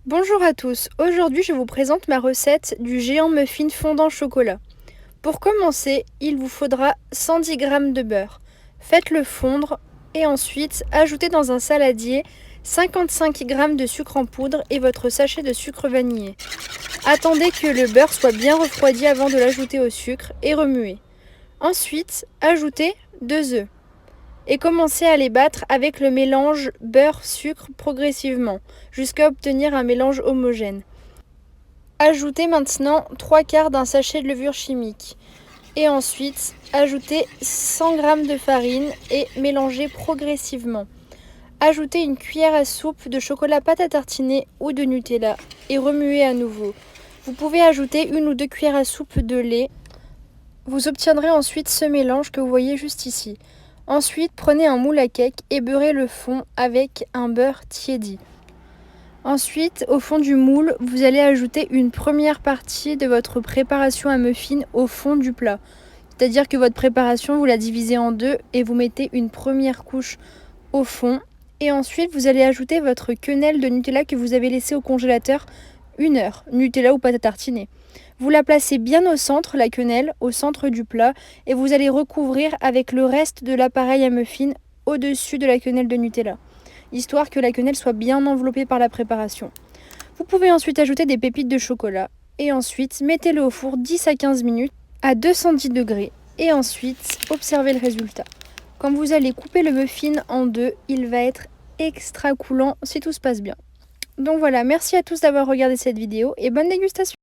Bonjour à tous, aujourd'hui je vous présente ma recette du géant muffin fondant chocolat. Pour commencer, il vous faudra 110 g de beurre. Faites-le fondre et ensuite ajoutez dans un saladier 55 g de sucre en poudre et votre sachet de sucre vanillé. Attendez que le beurre soit bien refroidi avant de l'ajouter au sucre et remuez. Ensuite, ajoutez 2 œufs et commencez à les battre avec le mélange beurre-sucre progressivement jusqu'à obtenir un mélange homogène. Ajoutez maintenant 3/4 d'un sachet de levure chimique et ensuite ajoutez 100 g de farine et mélangez progressivement. Ajoutez une cuillère à soupe de chocolat pâte à tartiner ou de Nutella et remuez à nouveau. Vous pouvez ajouter 1 ou 2 cuillères à soupe de lait. Vous obtiendrez ensuite ce mélange que vous voyez juste ici. Ensuite, prenez un moule à cake et beurrez le fond avec un beurre tiédi. Ensuite, au fond du moule, vous allez ajouter une première partie de votre préparation à muffin au fond du plat. C'est-à-dire que votre préparation, vous la divisez en deux et vous mettez une première couche au fond. Et ensuite, vous allez ajouter votre quenelle de Nutella que vous avez laissée au congélateur 1 heure, Nutella ou pâte à tartiner. Vous la placez bien au centre, la quenelle, au centre du plat, et vous allez recouvrir avec le reste de l'appareil à muffin au-dessus de la quenelle de Nutella, histoire que la quenelle soit bien enveloppée par la préparation. Vous pouvez ensuite ajouter des pépites de chocolat, et ensuite mettez-le au four 10 à 15 minutes à 210 degrés, et ensuite observez le résultat. Quand vous allez couper le muffin en deux, il va être extra coulant si tout se passe bien. Donc voilà, merci à tous d'avoir regardé cette vidéo et bonne dégustation!